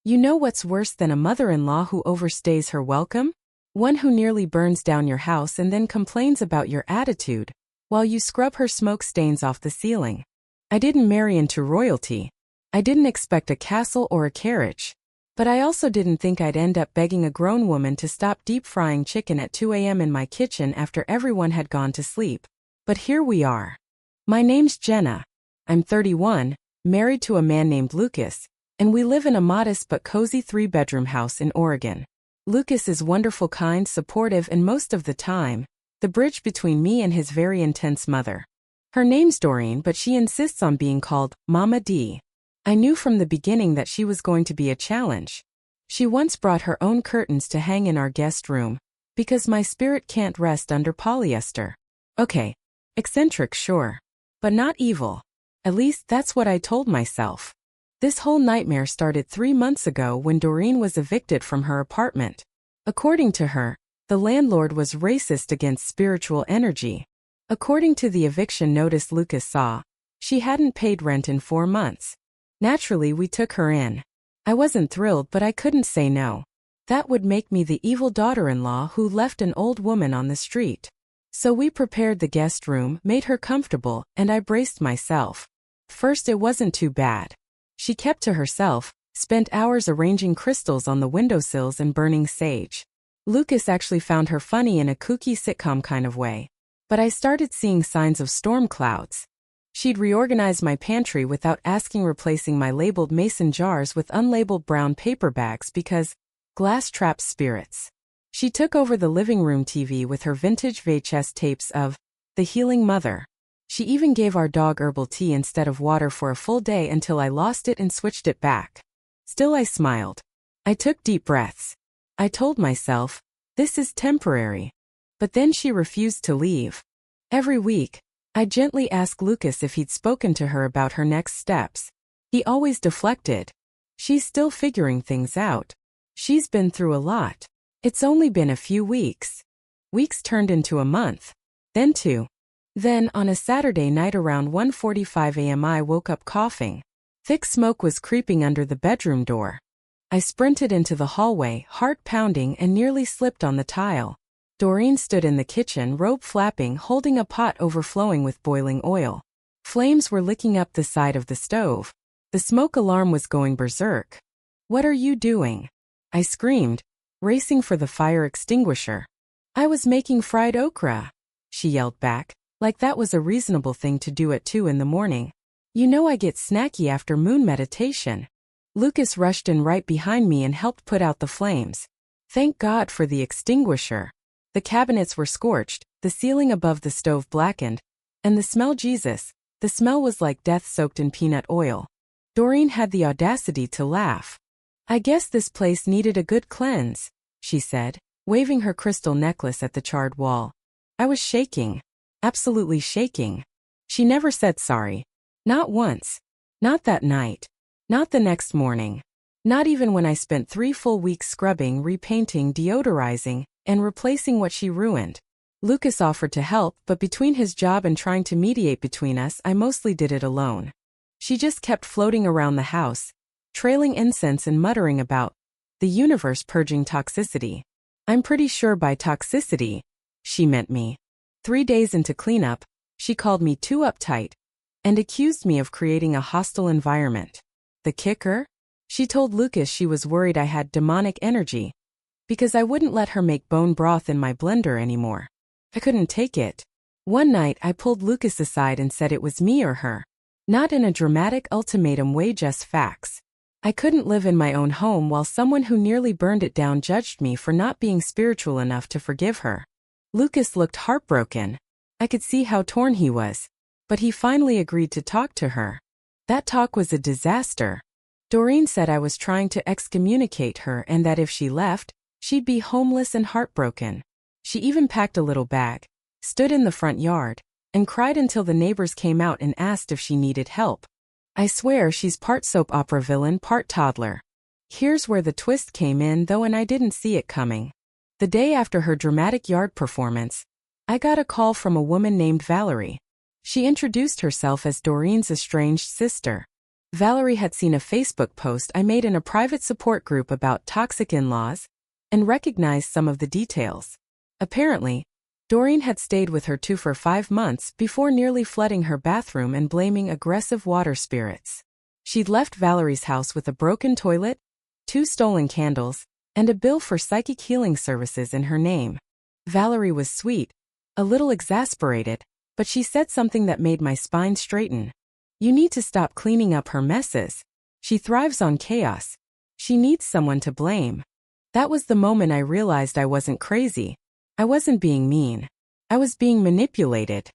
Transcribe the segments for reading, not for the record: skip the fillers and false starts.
You know what's worse than a mother-in-law who overstays her welcome? One who nearly burns down your house and then complains about your attitude, while you scrub her smoke stains off the ceiling. I didn't marry into royalty. I didn't expect a castle or a carriage. But I also didn't think I'd end up begging a grown woman to stop deep-frying chicken at 2 a.m. in my kitchen after everyone had gone to sleep. But here we are. My name's Jenna. I'm 31, married to a man named Lucas, and we live in a modest but cozy 3-bedroom house in Oregon. Lucas is wonderful, kind, supportive, and most of the time, the bridge between me and his very intense mother. Her name's Doreen, but she insists on being called Mama D. I knew from the beginning that she was going to be a challenge. She once brought her own curtains to hang in our guest room, because my spirit can't rest under polyester. Okay, eccentric, sure, but not evil. At least that's what I told myself. This whole nightmare started 3 months ago when Doreen was evicted from her apartment. According to her, the landlord was racist against spiritual energy. According to the eviction notice Lucas saw, she hadn't paid rent in 4 months. Naturally, we took her in. I wasn't thrilled, but I couldn't say no. That would make me the evil daughter-in-law who left an old woman on the street. So we prepared the guest room, made her comfortable, and I braced myself. First, it wasn't too bad. She kept to herself, spent hours arranging crystals on the windowsills and burning sage. Lucas actually found her funny in a kooky sitcom kind of way. But I started seeing signs of storm clouds. She'd reorganize my pantry without asking, replacing my labeled mason jars with unlabeled brown paper bags because glass traps spirits. She took over the living room TV with her vintage VHS tapes of The Healing Mother. She even gave our dog herbal tea instead of water for a full day until I lost it and switched it back. Still, I smiled. I took deep breaths. I told myself, this is temporary. But then she refused to leave. Every week, I gently asked Lucas if he'd spoken to her about her next steps. He always deflected. She's still figuring things out. She's been through a lot. It's only been a few weeks. Weeks turned into a month. Then 2. Then, on a Saturday night around 1:45 a.m. I woke up coughing. Thick smoke was creeping under the bedroom door. I sprinted into the hallway, heart pounding, and nearly slipped on the tile. Doreen stood in the kitchen, robe flapping, holding a pot overflowing with boiling oil. Flames were licking up the side of the stove. The smoke alarm was going berserk. "What are you doing?" I screamed, racing for the fire extinguisher. "I was making fried okra," she yelled back, like that was a reasonable thing to do at 2 in the morning. "You know I get snacky after moon meditation." Lucas rushed in right behind me and helped put out the flames. Thank God for the extinguisher. The cabinets were scorched, the ceiling above the stove blackened, and the smell, Jesus, the smell was like death soaked in peanut oil. Doreen had the audacity to laugh. "I guess this place needed a good cleanse," she said, waving her crystal necklace at the charred wall. I was shaking. Absolutely shaking. She never said sorry. Not once. Not that night. Not the next morning. Not even when I spent 3 full weeks scrubbing, repainting, deodorizing, and replacing what she ruined. Lucas offered to help, but between his job and trying to mediate between us, I mostly did it alone. She just kept floating around the house, trailing incense and muttering about the universe purging toxicity. I'm pretty sure by toxicity, she meant me. 3 days into cleanup, she called me too uptight and accused me of creating a hostile environment. The kicker? She told Lucas she was worried I had demonic energy because I wouldn't let her make bone broth in my blender anymore. I couldn't take it. One night I pulled Lucas aside and said it was me or her. Not in a dramatic ultimatum way, just facts. I couldn't live in my own home while someone who nearly burned it down judged me for not being spiritual enough to forgive her. Lucas looked heartbroken. I could see how torn he was. But he finally agreed to talk to her. That talk was a disaster. Doreen said I was trying to excommunicate her and that if she left, she'd be homeless and heartbroken. She even packed a little bag, stood in the front yard, and cried until the neighbors came out and asked if she needed help. I swear she's part soap opera villain, part toddler. Here's where the twist came in though, and I didn't see it coming. The day after her dramatic yard performance, I got a call from a woman named Valerie. She introduced herself as Doreen's estranged sister. Valerie had seen a Facebook post I made in a private support group about toxic in-laws and recognized some of the details. Apparently, Doreen had stayed with her too for 5 months before nearly flooding her bathroom and blaming aggressive water spirits. She'd left Valerie's house with a broken toilet, 2 stolen candles, and a bill for psychic healing services in her name. Valerie was sweet, a little exasperated, but she said something that made my spine straighten. "You need to stop cleaning up her messes. She thrives on chaos. She needs someone to blame." That was the moment I realized I wasn't crazy. I wasn't being mean. I was being manipulated.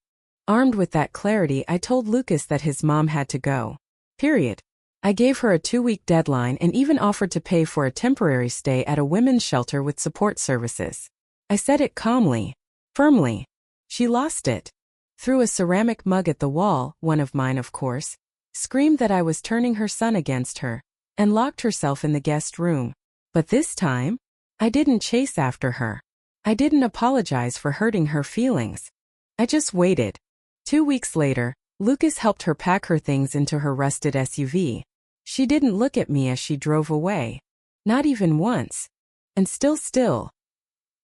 Armed with that clarity, I told Lucas that his mom had to go. Period. I gave her a 2-week deadline and even offered to pay for a temporary stay at a women's shelter with support services. I said it calmly, firmly. She lost it. Threw a ceramic mug at the wall, one of mine of course, screamed that I was turning her son against her, and locked herself in the guest room. But this time, I didn't chase after her. I didn't apologize for hurting her feelings. I just waited. 2 weeks later, Lucas helped her pack her things into her rusted SUV. She didn't look at me as she drove away. Not even once. And still.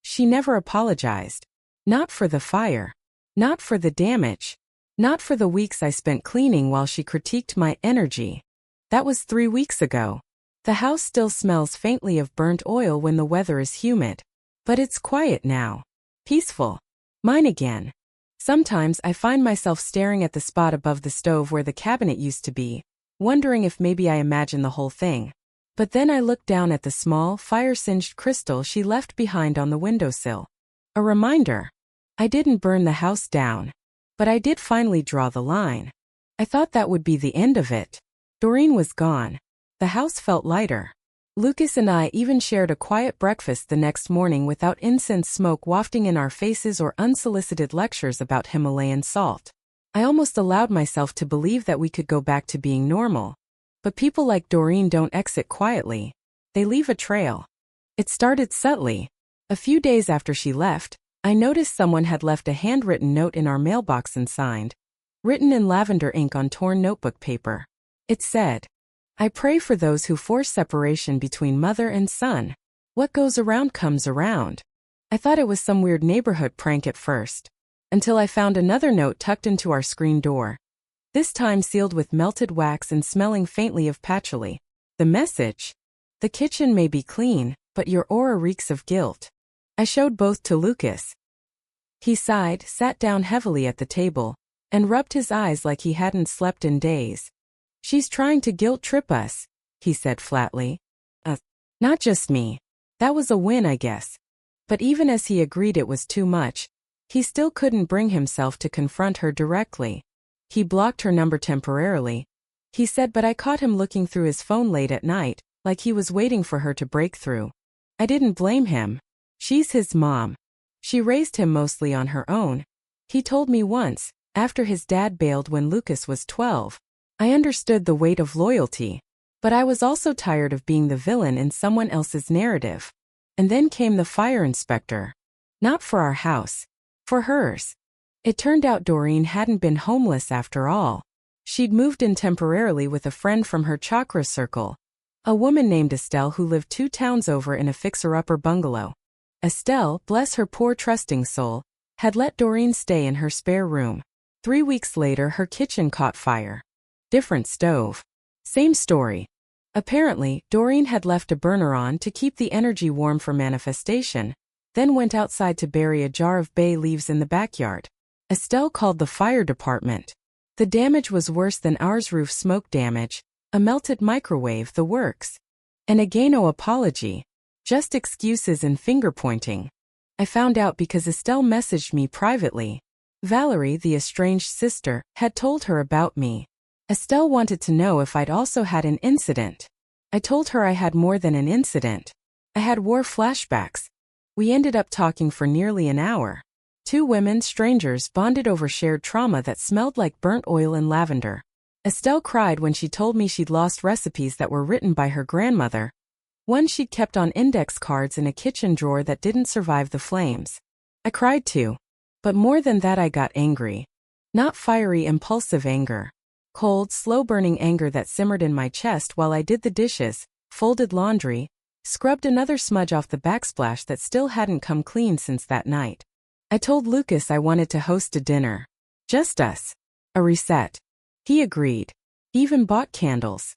She never apologized. Not for the fire. Not for the damage. Not for the weeks I spent cleaning while she critiqued my energy. That was 3 weeks ago. The house still smells faintly of burnt oil when the weather is humid. But it's quiet now. Peaceful. Mine again. Sometimes I find myself staring at the spot above the stove where the cabinet used to be, wondering if maybe I imagine the whole thing. But then I look down at the small, fire-singed crystal she left behind on the windowsill. A reminder. I didn't burn the house down. But I did finally draw the line. I thought that would be the end of it. Doreen was gone. The house felt lighter. Lucas and I even shared a quiet breakfast the next morning without incense smoke wafting in our faces or unsolicited lectures about Himalayan salt. I almost allowed myself to believe that we could go back to being normal. But people like Doreen don't exit quietly. They leave a trail. It started subtly. A few days after she left, I noticed someone had left a handwritten note in our mailbox and signed, written in lavender ink on torn notebook paper. It said, "I pray for those who force separation between mother and son. What goes around comes around." I thought it was some weird neighborhood prank at first, until I found another note tucked into our screen door. This time sealed with melted wax and smelling faintly of patchouli. The message: "The kitchen may be clean, but your aura reeks of guilt." I showed both to Lucas. He sighed, sat down heavily at the table, and rubbed his eyes like he hadn't slept in days. "She's trying to guilt-trip us," he said flatly. Not just me. That was a win, I guess. But even as he agreed it was too much, he still couldn't bring himself to confront her directly. He blocked her number temporarily. He said, but I caught him looking through his phone late at night, like he was waiting for her to break through. I didn't blame him. She's his mom. She raised him mostly on her own. He told me once, after his dad bailed when Lucas was 12. I understood the weight of loyalty, but I was also tired of being the villain in someone else's narrative. And then came the fire inspector. Not for our house. For hers. It turned out Doreen hadn't been homeless after all. She'd moved in temporarily with a friend from her chakra circle. A woman named Estelle who lived 2 towns over in a fixer-upper bungalow. Estelle, bless her poor trusting soul, had let Doreen stay in her spare room. 3 weeks later her kitchen caught fire. Different stove. Same story. Apparently, Doreen had left a burner on to keep the energy warm for manifestation, then went outside to bury a jar of bay leaves in the backyard. Estelle called the fire department. The damage was worse than ours: roof smoke damage, a melted microwave, the works. And again no apology. Just excuses and finger-pointing. I found out because Estelle messaged me privately. Valerie, the estranged sister, had told her about me. Estelle wanted to know if I'd also had an incident. I told her I had more than an incident. I had war flashbacks. We ended up talking for nearly an hour. 2 women, strangers, bonded over shared trauma that smelled like burnt oil and lavender. Estelle cried when she told me she'd lost recipes that were written by her grandmother. One she'd kept on index cards in a kitchen drawer that didn't survive the flames. I cried too. But more than that, I got angry. Not fiery, impulsive anger. Cold, slow-burning anger that simmered in my chest while I did the dishes, folded laundry, scrubbed another smudge off the backsplash that still hadn't come clean since that night. I told Lucas I wanted to host a dinner. Just us. A reset. He agreed. He even bought candles.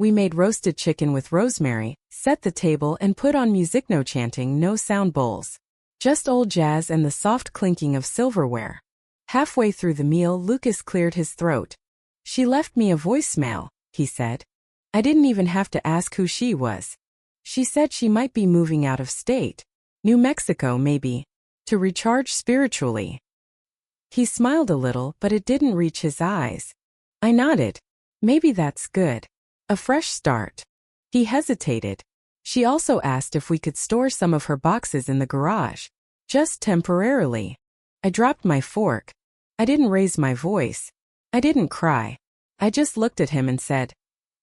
We made roasted chicken with rosemary, set the table and put on music, no chanting, no sound bowls. Just old jazz and the soft clinking of silverware. Halfway through the meal, Lucas cleared his throat. She left me a voicemail, he said. I didn't even have to ask who she was. She said she might be moving out of state. New Mexico, maybe. To recharge spiritually. He smiled a little, but it didn't reach his eyes. I nodded. Maybe that's good. A fresh start. He hesitated. She also asked if we could store some of her boxes in the garage. Just temporarily. I dropped my fork. I didn't raise my voice. I didn't cry. I just looked at him and said,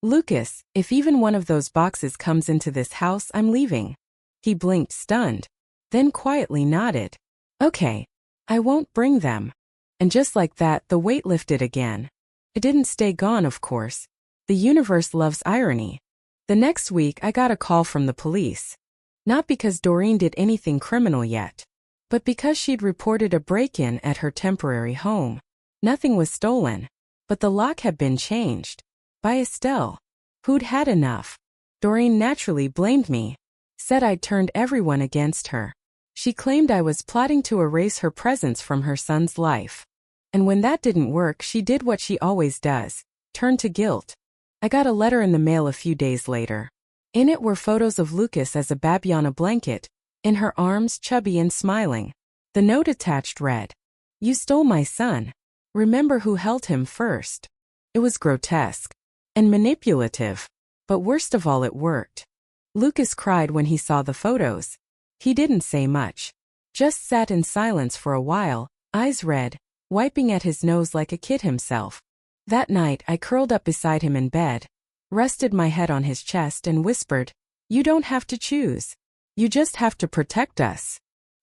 Lucas, if even one of those boxes comes into this house, I'm leaving. He blinked, stunned. Then quietly nodded. Okay. I won't bring them. And just like that, the weight lifted again. It didn't stay gone, of course. The universe loves irony. The next week, I got a call from the police. Not because Doreen did anything criminal yet, but because she'd reported a break-in at her temporary home. Nothing was stolen, but the lock had been changed. By Estelle, who'd had enough. Doreen naturally blamed me. Said I'd turned everyone against her. She claimed I was plotting to erase her presence from her son's life. And when that didn't work, she did what she always does, turn to guilt. I got a letter in the mail a few days later. In it were photos of Lucas as a baby on a blanket, in her arms, chubby and smiling. The note attached read, You stole my son. Remember who held him first. It was grotesque. And manipulative. But worst of all, it worked. Lucas cried when he saw the photos. He didn't say much. Just sat in silence for a while, eyes red, wiping at his nose like a kid himself. That night, I curled up beside him in bed, rested my head on his chest and whispered, You don't have to choose. You just have to protect us.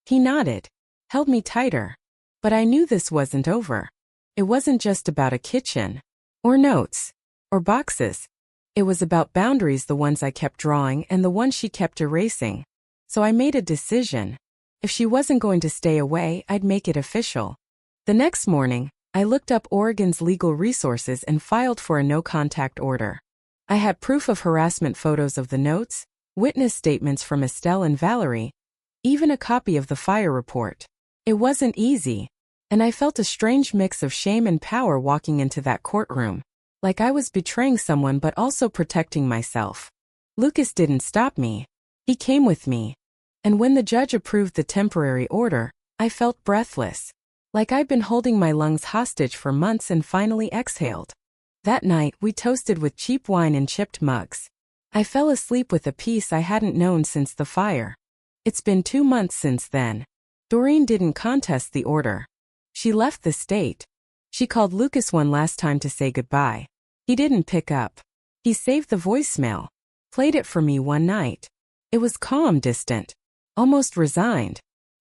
He nodded, held me tighter. But I knew this wasn't over. It wasn't just about a kitchen, or notes, or boxes. It was about boundaries, the ones I kept drawing and the ones she kept erasing. So I made a decision. If she wasn't going to stay away, I'd make it official. The next morning, I looked up Oregon's legal resources and filed for a no-contact order. I had proof of harassment, photos of the notes, witness statements from Estelle and Valerie, even a copy of the fire report. It wasn't easy, and I felt a strange mix of shame and power walking into that courtroom, like I was betraying someone but also protecting myself. Lucas didn't stop me. He came with me. And when the judge approved the temporary order, I felt breathless. Like I'd been holding my lungs hostage for months and finally exhaled. That night, we toasted with cheap wine in chipped mugs. I fell asleep with a peace I hadn't known since the fire. It's been 2 months since then. Doreen didn't contest the order. She left the state. She called Lucas one last time to say goodbye. He didn't pick up. He saved the voicemail. Played it for me one night. It was calm, distant. Almost resigned.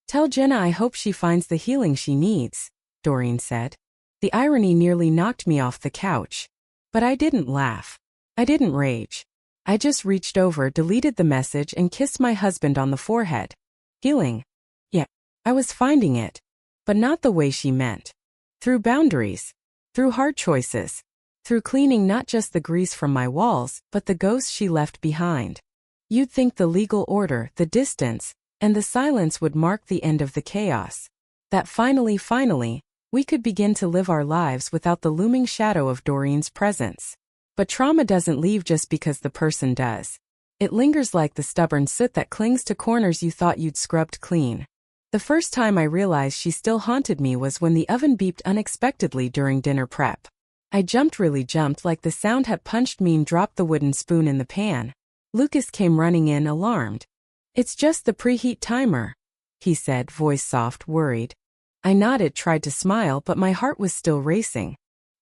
Tell Jenna I hope she finds the healing she needs, Doreen said. The irony nearly knocked me off the couch. But I didn't laugh. I didn't rage. I just reached over, deleted the message and kissed my husband on the forehead. Healing. Yeah, I was finding it. But not the way she meant. Through boundaries. Through hard choices. Through cleaning not just the grease from my walls, but the ghosts she left behind. You'd think the legal order, the distance, and the silence would mark the end of the chaos. That finally, we could begin to live our lives without the looming shadow of Doreen's presence. But trauma doesn't leave just because the person does. It lingers like the stubborn soot that clings to corners you thought you'd scrubbed clean. The first time I realized she still haunted me was when the oven beeped unexpectedly during dinner prep. I really jumped like the sound had punched me and dropped the wooden spoon in the pan. Lucas came running in, alarmed. It's just the preheat timer, he said, voice soft, worried. I nodded, tried to smile, but my heart was still racing.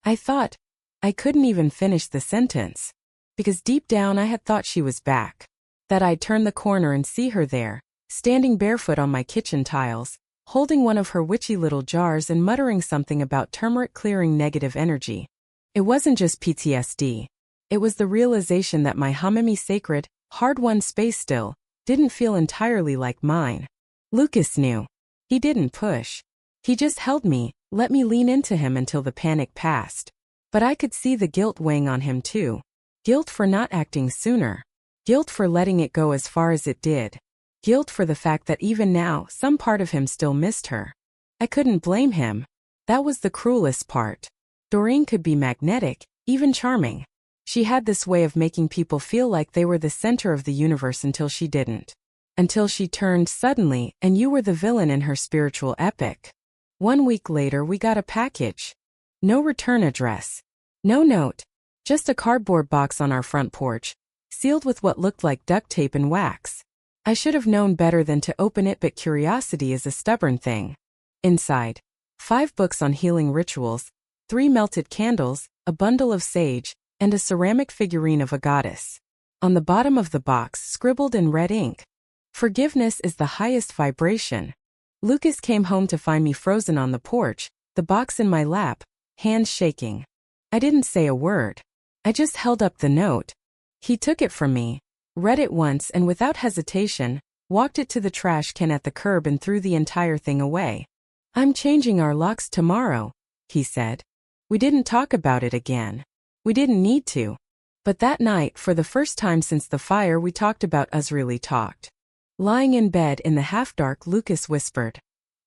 I thought I couldn't even finish the sentence. Because deep down I had thought she was back. That I'd turn the corner and see her there, standing barefoot on my kitchen tiles, holding one of her witchy little jars and muttering something about turmeric clearing negative energy. It wasn't just PTSD. It was the realization that my hummy sacred, hard-won space still didn't feel entirely like mine. Lucas knew. He didn't push. He just held me, let me lean into him until the panic passed. But I could see the guilt weighing on him too. Guilt for not acting sooner. Guilt for letting it go as far as it did. Guilt for the fact that even now, some part of him still missed her. I couldn't blame him. That was the cruelest part. Doreen could be magnetic, even charming. She had this way of making people feel like they were the center of the universe until she didn't. Until she turned suddenly, and you were the villain in her spiritual epic. 1 week later we got a package. No return address. No note. Just a cardboard box on our front porch, sealed with what looked like duct tape and wax. I should have known better than to open it, but curiosity is a stubborn thing. Inside, 5 books on healing rituals, 3 melted candles, a bundle of sage, and a ceramic figurine of a goddess. On the bottom of the box, scribbled in red ink, "Forgiveness is the highest vibration." Lucas came home to find me frozen on the porch, the box in my lap, hands shaking. I didn't say a word. I just held up the note. He took it from me, read it once, and without hesitation, walked it to the trash can at the curb and threw the entire thing away. "I'm changing our locks tomorrow," he said. We didn't talk about it again. We didn't need to. But that night, for the first time since the fire, we talked about us really talked. Lying in bed in the half-dark, Lucas whispered,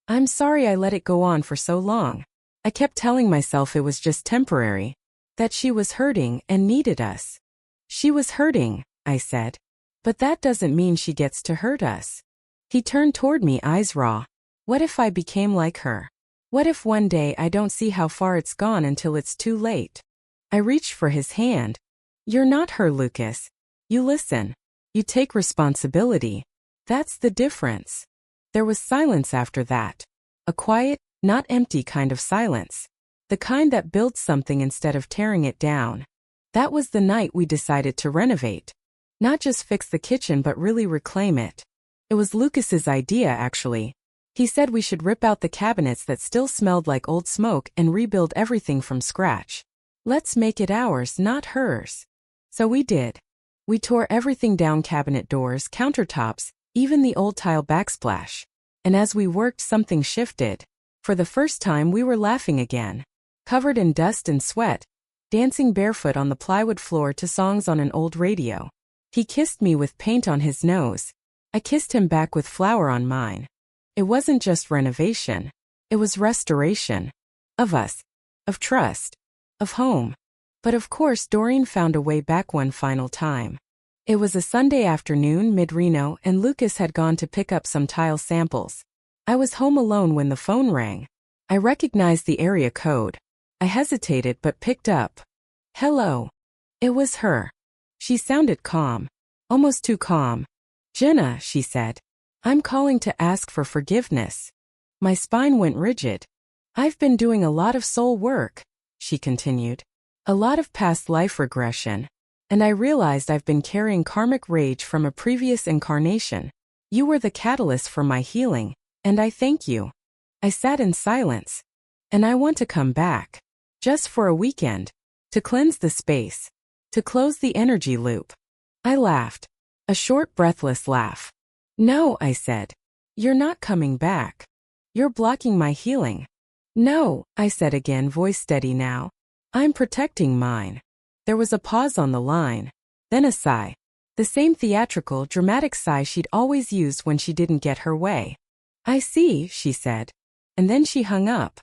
"I'm sorry I let it go on for so long. I kept telling myself it was just temporary, that she was hurting and needed us." "She was hurting," I said. "But that doesn't mean she gets to hurt us." He turned toward me, eyes raw. What if I became like her? What if one day I don't see how far it's gone until it's too late? I reached for his hand. "You're not her, Lucas. You listen. You take responsibility. That's the difference." There was silence after that. A quiet, not empty kind of silence. The kind that builds something instead of tearing it down. That was the night we decided to renovate. Not just fix the kitchen, but really reclaim it. It was Lucas's idea, actually. He said we should rip out the cabinets that still smelled like old smoke and rebuild everything from scratch. Let's make it ours, not hers. So we did. We tore everything down: cabinet doors, countertops, even the old tile backsplash. And as we worked, something shifted. For the first time we were laughing again. Covered in dust and sweat, dancing barefoot on the plywood floor to songs on an old radio. He kissed me with paint on his nose. I kissed him back with flour on mine. It wasn't just renovation. It was restoration. Of us. Of trust. Of home. But of course Doreen found a way back one final time. It was a Sunday afternoon mid-Reno, and Lucas had gone to pick up some tile samples. I was home alone when the phone rang. I recognized the area code. I hesitated but picked up. "Hello." It was her. She sounded calm. Almost too calm. "Jenna," she said. "I'm calling to ask for forgiveness." My spine went rigid. "I've been doing a lot of soul work," she continued. "A lot of past life regression. And I realized I've been carrying karmic rage from a previous incarnation. You were the catalyst for my healing, and I thank you." I sat in silence. "And I want to come back. Just for a weekend. To cleanse the space. To close the energy loop." I laughed. A short, breathless laugh. "No," I said. "You're not coming back. You're blocking my healing." "No," I said again, voice steady now. "I'm protecting mine." There was a pause on the line. Then a sigh. The same theatrical, dramatic sigh she'd always used when she didn't get her way. "I see," she said. And then she hung up.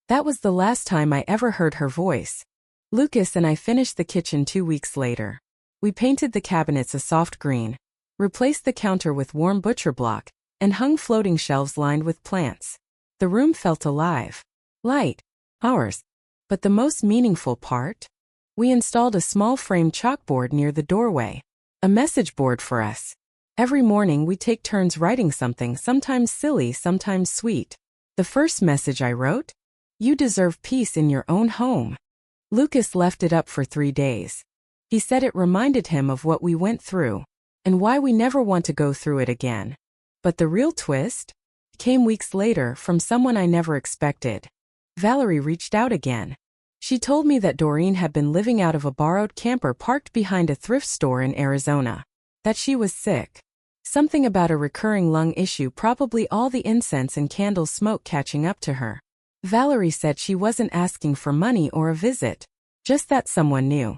That was the last time I ever heard her voice. Lucas and I finished the kitchen 2 weeks later. We painted the cabinets a soft green, replaced the counter with warm butcher block, and hung floating shelves lined with plants. The room felt alive. Light. Ours. But the most meaningful part? We installed a small framed chalkboard near the doorway. A message board for us. Every morning we take turns writing something, sometimes silly, sometimes sweet. The first message I wrote? "You deserve peace in your own home." Lucas left it up for 3 days. He said it reminded him of what we went through, and why we never want to go through it again. But the real twist came weeks later from someone I never expected. Valerie reached out again. She told me that Doreen had been living out of a borrowed camper parked behind a thrift store in Arizona. That she was sick. Something about a recurring lung issue, probably all the incense and candle smoke catching up to her. Valerie said she wasn't asking for money or a visit. Just that someone knew.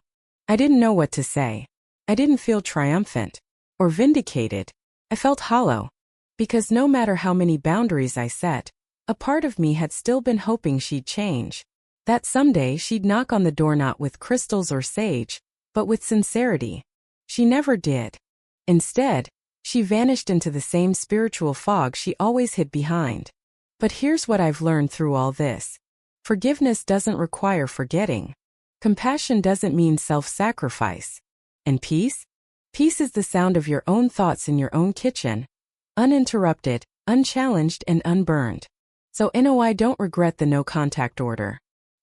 I didn't know what to say. I didn't feel triumphant. Or vindicated. I felt hollow. Because no matter how many boundaries I set, a part of me had still been hoping she'd change. That someday she'd knock on the door not with crystals or sage, but with sincerity. She never did. Instead, she vanished into the same spiritual fog she always hid behind. But here's what I've learned through all this. Forgiveness doesn't require forgetting. Compassion doesn't mean self-sacrifice. And peace? Peace is the sound of your own thoughts in your own kitchen, uninterrupted, unchallenged, and unburned. So I don't regret the no-contact order.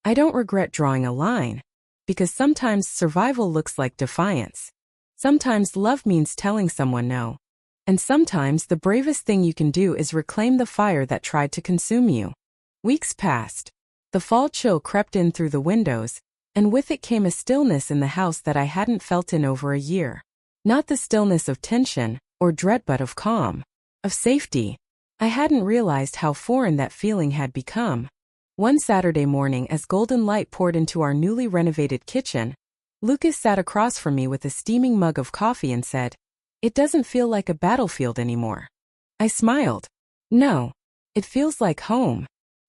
I don't regret drawing a line. Because sometimes survival looks like defiance. Sometimes love means telling someone no. And sometimes the bravest thing you can do is reclaim the fire that tried to consume you. Weeks passed. The fall chill crept in through the windows, and with it came a stillness in the house that I hadn't felt in over a year. Not the stillness of tension or dread, but of calm, of safety. I hadn't realized how foreign that feeling had become. One Saturday morning, as golden light poured into our newly renovated kitchen, Lucas sat across from me with a steaming mug of coffee and said, "It doesn't feel like a battlefield anymore." I smiled. "No. It feels like home."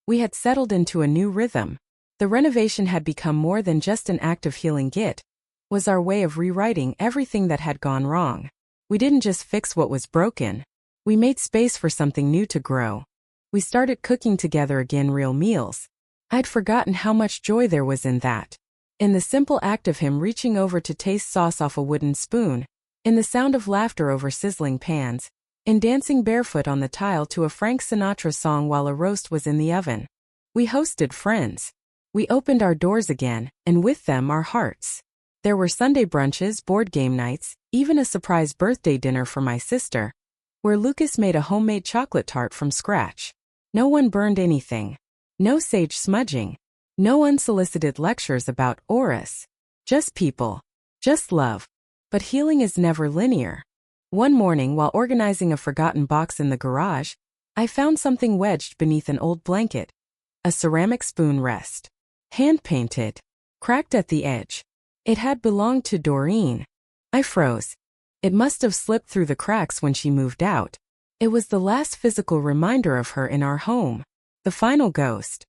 We had settled into a new rhythm. The renovation had become more than just an act of healing. It was our way of rewriting everything that had gone wrong. We didn't just fix what was broken. We made space for something new to grow. We started cooking together again, real meals. I'd forgotten how much joy there was in that. In the simple act of him reaching over to taste sauce off a wooden spoon, in the sound of laughter over sizzling pans, in dancing barefoot on the tile to a Frank Sinatra song while a roast was in the oven. We hosted friends. We opened our doors again, and with them our hearts. There were Sunday brunches, board game nights, even a surprise birthday dinner for my sister, where Lucas made a homemade chocolate tart from scratch. No one burned anything. No sage smudging. No unsolicited lectures about auras. Just people. Just love. But healing is never linear. One morning, while organizing a forgotten box in the garage, I found something wedged beneath an old blanket. A ceramic spoon rest. Hand-painted. Cracked at the edge. It had belonged to Doreen. I froze. It must have slipped through the cracks when she moved out. It was the last physical reminder of her in our home. The final ghost.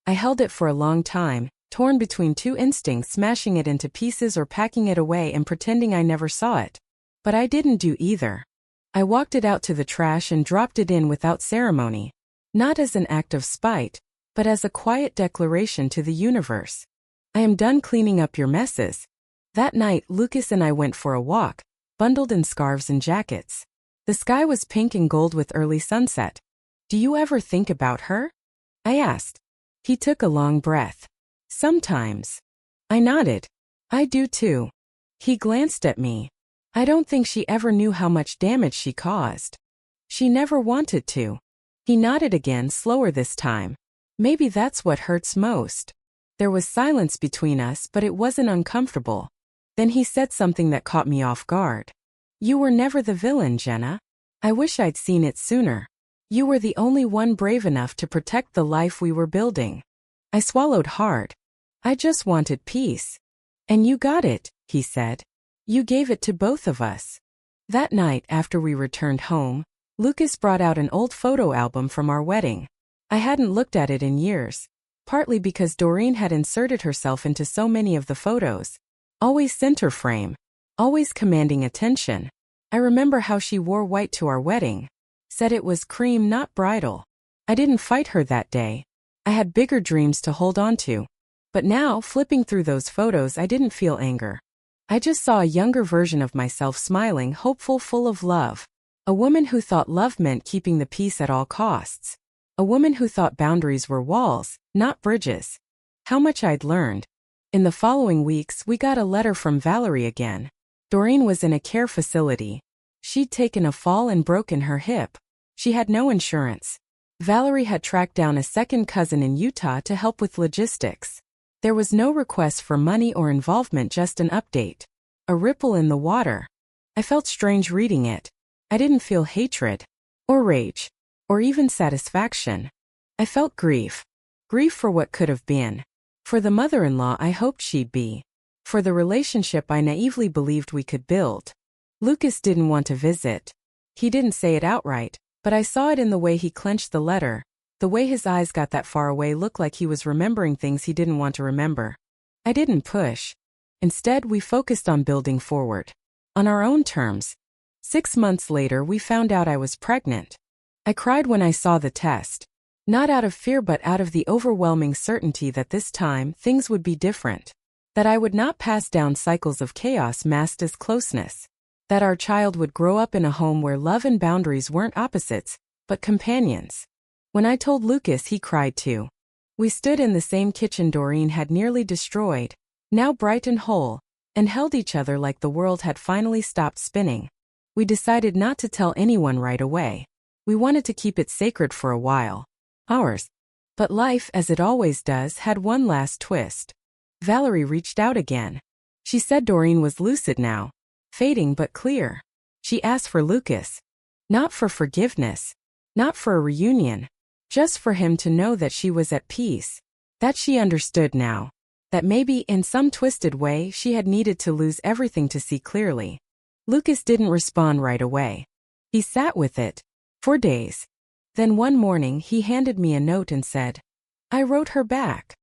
I held it for a long time, torn between two instincts, smashing it into pieces or packing it away and pretending I never saw it. But I didn't do either. I walked it out to the trash and dropped it in without ceremony. Not as an act of spite, but as a quiet declaration to the universe. I am done cleaning up your messes. That night, Lucas and I went for a walk, bundled in scarves and jackets. The sky was pink and gold with early sunset. "Do you ever think about her?" I asked. He took a long breath. "Sometimes." I nodded. "I do too." He glanced at me. "I don't think she ever knew how much damage she caused." "She never wanted to." He nodded again, slower this time. "Maybe that's what hurts most." There was silence between us, but it wasn't uncomfortable. Then he said something that caught me off guard. "You were never the villain, Jenna. I wish I'd seen it sooner. You were the only one brave enough to protect the life we were building." I swallowed hard. "I just wanted peace." "And you got it," he said. "You gave it to both of us." That night, after we returned home, Lucas brought out an old photo album from our wedding. I hadn't looked at it in years, partly because Doreen had inserted herself into so many of the photos. Always center frame. Always commanding attention. I remember how she wore white to our wedding. Said it was cream, not bridal. I didn't fight her that day. I had bigger dreams to hold on to. But now, flipping through those photos, I didn't feel anger. I just saw a younger version of myself, smiling, hopeful, full of love. A woman who thought love meant keeping the peace at all costs. A woman who thought boundaries were walls, not bridges. How much I'd learned. In the following weeks, we got a letter from Valerie again. Doreen was in a care facility. She'd taken a fall and broken her hip. She had no insurance. Valerie had tracked down a second cousin in Utah to help with logistics. There was no request for money or involvement, just an update. A ripple in the water. I felt strange reading it. I didn't feel hatred, or rage, or even satisfaction. I felt grief. Grief for what could have been. For the mother-in-law I hoped she'd be. For the relationship I naively believed we could build. Lucas didn't want to visit. He didn't say it outright, but I saw it in the way he clenched the letter, the way his eyes got that far away, looked like he was remembering things he didn't want to remember. I didn't push. Instead, we focused on building forward. On our own terms. 6 months later, we found out I was pregnant. I cried when I saw the test. Not out of fear but out of the overwhelming certainty that this time, things would be different. That I would not pass down cycles of chaos masked as closeness. That our child would grow up in a home where love and boundaries weren't opposites, but companions. When I told Lucas, he cried too. We stood in the same kitchen Doreen had nearly destroyed, now bright and whole, and held each other like the world had finally stopped spinning. We decided not to tell anyone right away. We wanted to keep it sacred for a while. Ours. But life, as it always does, had one last twist. Valerie reached out again. She said Doreen was lucid now. Fading but clear. She asked for Lucas. Not for forgiveness. Not for a reunion. Just for him to know that she was at peace. That she understood now. That maybe, in some twisted way, she had needed to lose everything to see clearly. Lucas didn't respond right away. He sat with it. For days. Then one morning he handed me a note and said, "I wrote her back."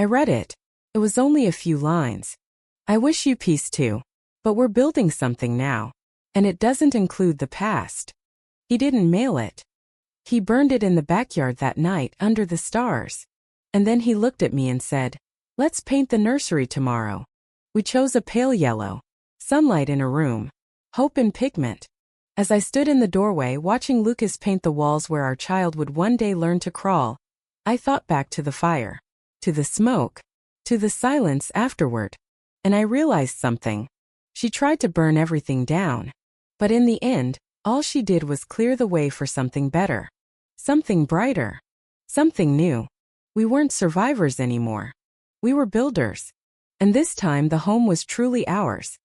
I read it. It was only a few lines. "I wish you peace too. But we're building something now. And it doesn't include the past." He didn't mail it. He burned it in the backyard that night under the stars. And then he looked at me and said, "Let's paint the nursery tomorrow." We chose a pale yellow. Sunlight in a room. Hope in pigment. As I stood in the doorway watching Lucas paint the walls where our child would one day learn to crawl, I thought back to the fire. To the smoke. To the silence afterward. And I realized something. She tried to burn everything down. But in the end, all she did was clear the way for something better. Something brighter. Something new. We weren't survivors anymore. We were builders. And this time the home was truly ours.